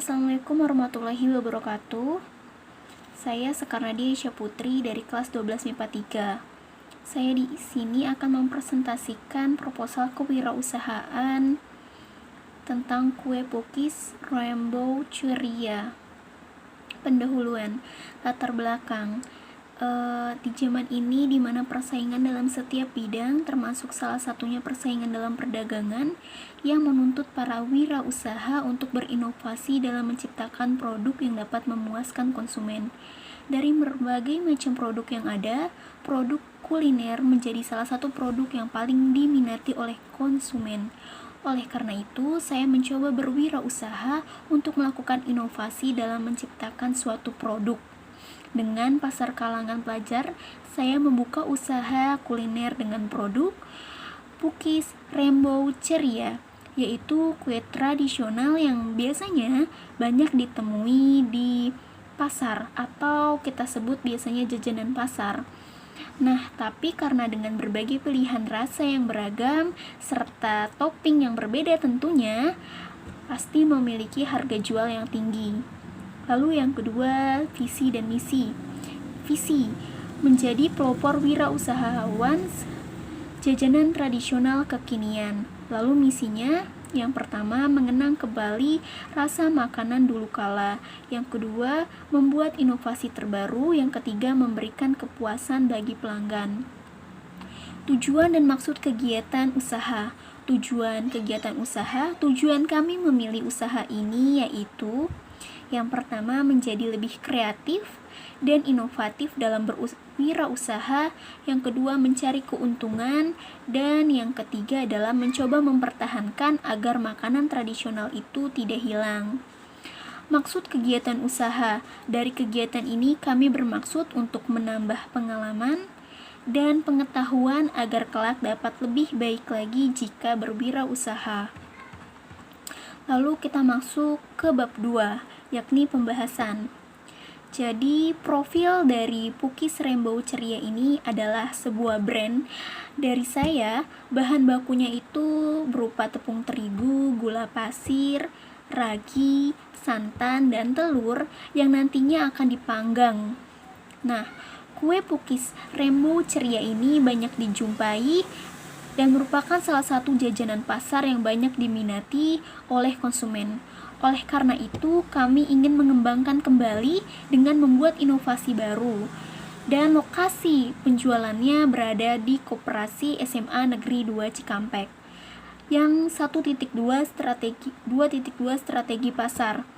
Assalamualaikum warahmatullahi wabarakatuh. Saya Sekar Nadia Isya Putri dari kelas 12 MIPA 3. Saya di sini akan mempresentasikan proposal kewirausahaan tentang kue pukis Rainbow Ceria. Pendahuluan, latar belakang. Di zaman ini di mana persaingan dalam setiap bidang, termasuk salah satunya persaingan dalam perdagangan, yang menuntut para wirausaha untuk berinovasi dalam menciptakan produk yang dapat memuaskan konsumen. Dari berbagai macam produk yang ada, produk kuliner menjadi salah satu produk yang paling diminati oleh konsumen. Oleh karena itu, saya mencoba berwirausaha untuk melakukan inovasi dalam menciptakan suatu produk. Dengan pasar kalangan pelajar, saya membuka usaha kuliner dengan produk pukis Rainbow Ceria, yaitu kue tradisional yang biasanya banyak ditemui di pasar atau kita sebut biasanya jajanan pasar. Nah, tapi karena dengan berbagai pilihan rasa yang beragam serta topping yang berbeda tentunya, pasti memiliki harga jual yang tinggi. Lalu yang kedua, visi dan misi. Visi, menjadi pelopor wirausahawan jajanan tradisional kekinian. Lalu misinya, yang pertama, mengenang kembali rasa makanan dulu kala. Yang kedua, membuat inovasi terbaru. Yang ketiga, memberikan kepuasan bagi pelanggan. Tujuan dan maksud kegiatan usaha. Tujuan kegiatan usaha, tujuan kami memilih usaha ini yaitu yang pertama, menjadi lebih kreatif dan inovatif dalam berwirausaha. Yang kedua, mencari keuntungan. Dan yang ketiga adalah mencoba mempertahankan agar makanan tradisional itu tidak hilang. Maksud kegiatan usaha. Dari kegiatan ini kami bermaksud untuk menambah pengalaman dan pengetahuan agar kelak dapat lebih baik lagi jika berwirausaha. Lalu kita masuk ke bab 2, yakni pembahasan. Jadi, profil dari Pukis Rainbow Ceria ini adalah sebuah brand dari saya. Bahan bakunya itu berupa tepung terigu, gula pasir, ragi, santan, dan telur yang nantinya akan dipanggang. Nah, kue Pukis Rainbow Ceria ini banyak dijumpai dan merupakan salah satu jajanan pasar yang banyak diminati oleh konsumen. Oleh karena itu, kami ingin mengembangkan kembali dengan membuat inovasi baru. Dan lokasi penjualannya berada di Koperasi SMA Negeri 2 Cikampek. Yang 1.2 strategi pasar.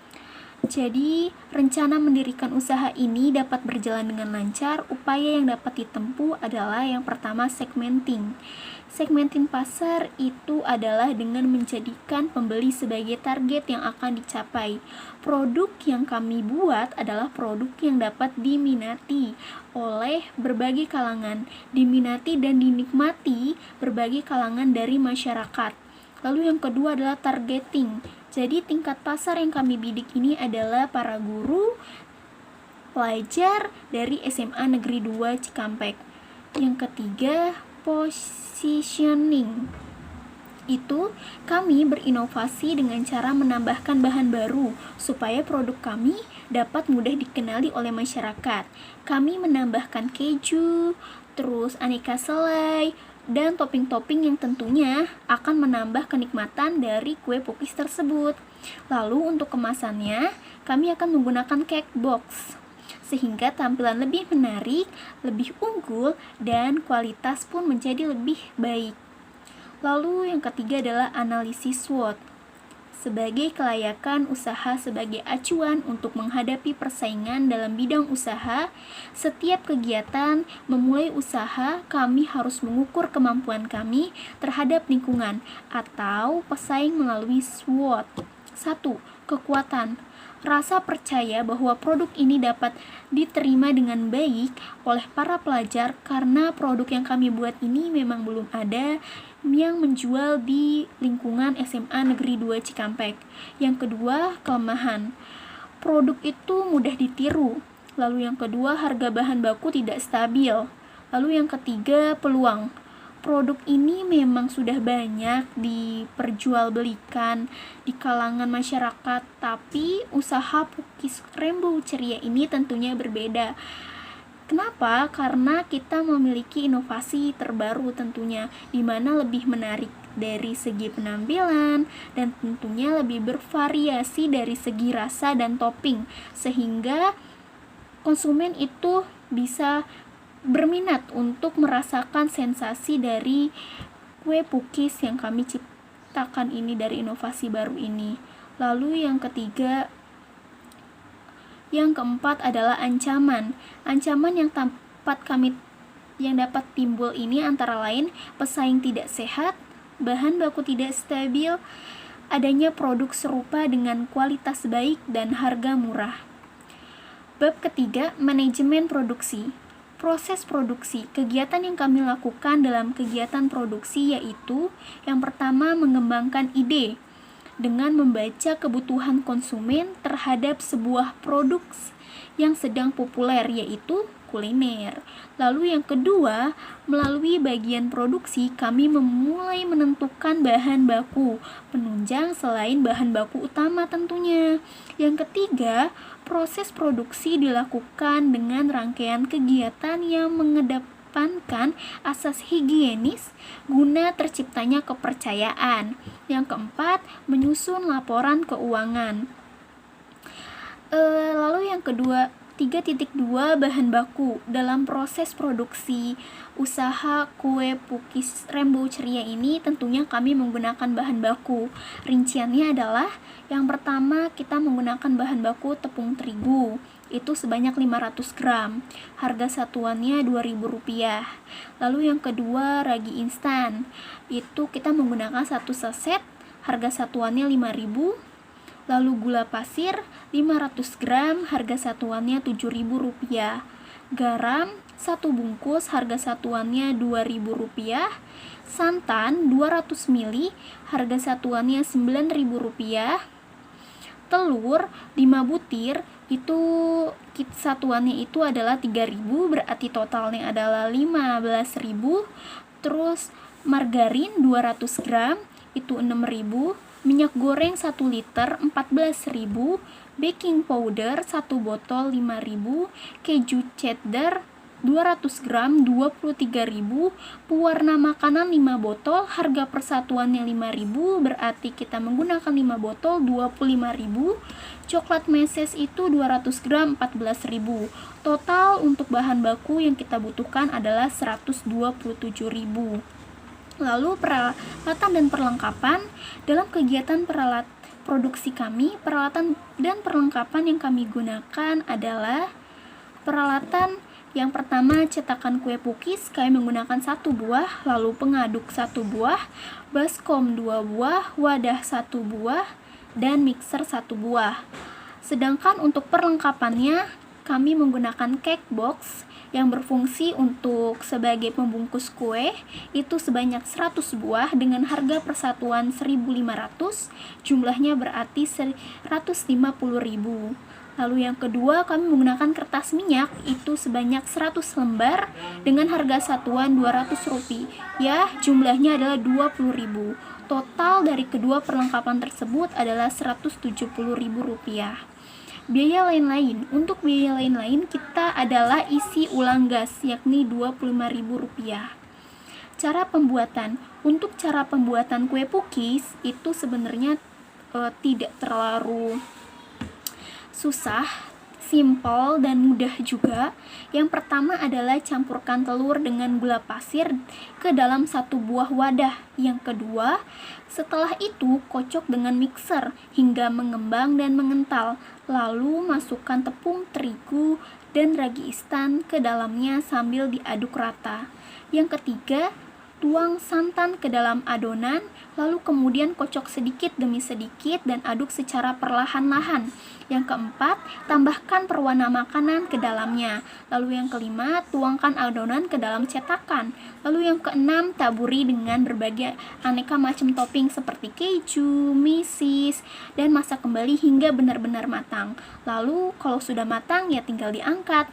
Jadi, rencana mendirikan usaha ini dapat berjalan dengan lancar. Upaya yang dapat ditempuh adalah yang pertama, segmenting. Segmenting pasar itu adalah dengan menjadikan pembeli sebagai target yang akan dicapai. Produk yang kami buat adalah produk yang dapat diminati oleh berbagai kalangan, diminati dan dinikmati berbagai kalangan dari masyarakat. Lalu yang kedua adalah targeting. Jadi tingkat pasar yang kami bidik ini adalah para guru, pelajar dari SMA Negeri 2 Cikampek. Yang ketiga, positioning. Itu kami berinovasi dengan cara menambahkan bahan baru supaya produk kami dapat mudah dikenali oleh masyarakat. Kami menambahkan keju, terus aneka selai, dan topping-topping yang tentunya akan menambah kenikmatan dari kue pukis tersebut. Lalu untuk kemasannya, kami akan menggunakan cake box sehingga tampilan lebih menarik, lebih unggul, dan kualitas pun menjadi lebih baik. Lalu yang ketiga adalah analisis SWOT. Sebagai kelayakan usaha sebagai acuan untuk menghadapi persaingan dalam bidang usaha, setiap kegiatan memulai usaha kami harus mengukur kemampuan kami terhadap lingkungan atau pesaing melalui SWOT. 1. Kekuatan. Rasa percaya bahwa produk ini dapat diterima dengan baik oleh para pelajar karena produk yang kami buat ini memang belum ada yang menjual di lingkungan SMA Negeri 2 Cikampek. Yang kedua, kelemahan. Produk itu mudah ditiru. Lalu yang kedua, harga bahan baku tidak stabil. Lalu yang ketiga, peluang. produk ini memang sudah banyak diperjualbelikan di kalangan masyarakat, tapi usaha Pukis Rainbow Ceria ini tentunya berbeda. Kenapa? Karena kita memiliki inovasi terbaru tentunya, di mana lebih menarik dari segi penampilan dan tentunya lebih bervariasi dari segi rasa dan topping, sehingga konsumen itu bisa berminat untuk merasakan sensasi dari kue pukis yang kami ciptakan ini dari inovasi baru ini. Lalu yang keempat adalah ancaman. Ancaman yang dapat timbul ini antara lain pesaing tidak sehat, bahan baku tidak stabil, adanya produk serupa dengan kualitas baik dan harga murah. Bab ketiga, manajemen produksi. Proses produksi. Kegiatan yang kami lakukan dalam kegiatan produksi yaitu yang pertama, mengembangkan ide dengan membaca kebutuhan konsumen terhadap sebuah produk yang sedang populer, yaitu kuliner. Lalu yang kedua, melalui bagian produksi kami memulai menentukan bahan baku penunjang selain bahan baku utama tentunya. Yang ketiga, proses produksi dilakukan dengan rangkaian kegiatan yang mengedepankan asas higienis guna terciptanya kepercayaan. Yang keempat, menyusun laporan keuangan. Lalu yang kedua, 3.2 bahan baku. Dalam proses produksi usaha kue Pukis Rainbow Ceria ini tentunya kami menggunakan bahan baku. Rinciannya adalah yang pertama, kita menggunakan bahan baku tepung terigu, itu sebanyak 500 gram. Harga satuannya Rp2.000. Lalu yang kedua, ragi instan. Itu kita menggunakan 1 saset, harga satuannya Rp5.000. Lalu gula pasir 500 gram, harga satuannya Rp7.000. Garam 1 bungkus, harga satuannya Rp2.000. Santan 200 ml, harga satuannya Rp9.000. Telur 5 butir, itu satuannya itu adalah 3.000, berarti totalnya adalah 15.000. Terus margarin 200 gram, itu 6.000. Minyak goreng 1 liter 14.000, baking powder 1 botol 5.000, keju cheddar 200 gram 23.000, pewarna makanan 5 botol, harga persatuannya 5.000, berarti kita menggunakan 5 botol 25.000. Coklat meses itu 200 gram 14.000. Total untuk bahan baku yang kita butuhkan adalah 127.000. Lalu peralatan dan perlengkapan. Dalam kegiatan produksi kami, peralatan dan perlengkapan yang kami gunakan adalah peralatan yang pertama, cetakan kue pukis, kami menggunakan 1 buah, lalu pengaduk 1 buah, baskom 2 buah, wadah 1 buah, dan mixer 1 buah. Sedangkan untuk perlengkapannya, kami menggunakan cake box yang berfungsi untuk sebagai pembungkus kue, itu sebanyak 100 buah dengan harga persatuan 1.500, jumlahnya berarti 150.000. Lalu yang kedua, kami menggunakan kertas minyak, itu sebanyak 100 lembar dengan harga satuan Rp200, ya, jumlahnya adalah 20.000. Total dari kedua perlengkapan tersebut adalah Rp170.000. Biaya lain-lain. Untuk biaya lain-lain kita adalah isi ulang gas, yakni Rp25.000. Cara pembuatan. Untuk cara pembuatan kue pukis itu sebenarnya tidak terlalu susah, simple dan mudah juga. Yang pertama adalah campurkan telur dengan gula pasir ke dalam 1 buah wadah. Yang kedua, setelah itu kocok dengan mixer hingga mengembang dan mengental. Lalu masukkan tepung terigu dan ragi instan ke dalamnya sambil diaduk rata. Yang ketiga, tuang santan ke dalam adonan, lalu kemudian kocok sedikit demi sedikit dan aduk secara perlahan-lahan. Yang keempat, tambahkan pewarna makanan ke dalamnya. Lalu yang kelima, tuangkan adonan ke dalam cetakan. Lalu yang keenam, taburi dengan berbagai aneka macam topping seperti keju, mesis, dan masak kembali hingga benar-benar matang. Lalu kalau sudah matang ya tinggal diangkat.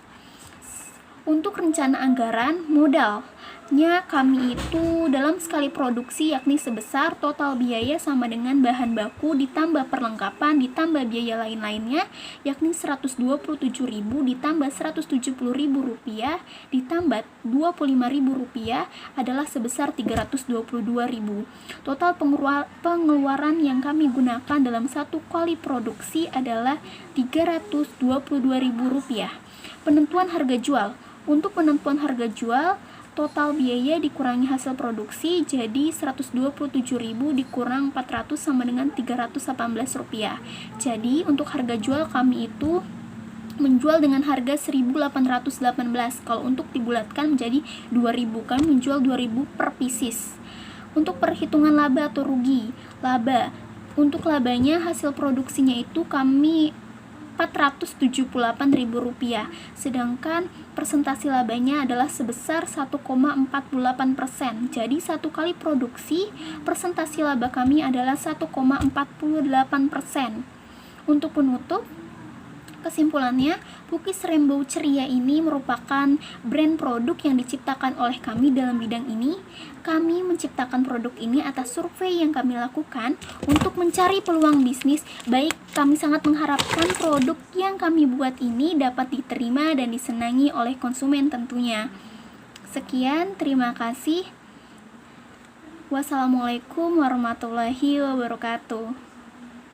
Untuk rencana anggaran modalnya kami itu dalam sekali produksi yakni sebesar total biaya sama dengan bahan baku ditambah perlengkapan ditambah biaya lain-lainnya yakni Rp127.000 ditambah Rp170.000 ditambah Rp25.000 adalah sebesar Rp322.000. Total pengeluaran yang kami gunakan dalam satu kali produksi adalah Rp322.000. Penentuan harga jual. Untuk penentuan harga jual, total biaya dikurangi hasil produksi, jadi Rp127.000 dikurang 400 sama dengan Rp318. Jadi untuk harga jual kami itu menjual dengan harga 1.818. Kalau untuk dibulatkan menjadi 2.000, kami menjual 2.000 per pieces. Untuk perhitungan laba atau rugi, laba. Untuk labanya hasil produksinya itu kami Rp478.000, sedangkan persentase labanya adalah sebesar 1,48%. Jadi satu kali produksi, persentase laba kami adalah 1,48%. Untuk penutup, kesimpulannya, Pukis Rainbow Ceria ini merupakan brand produk yang diciptakan oleh kami dalam bidang ini. Kami menciptakan produk ini atas survei yang kami lakukan untuk mencari peluang bisnis. Baik, kami sangat mengharapkan produk yang kami buat ini dapat diterima dan disenangi oleh konsumen tentunya. Sekian, terima kasih. Wassalamualaikum warahmatullahi wabarakatuh.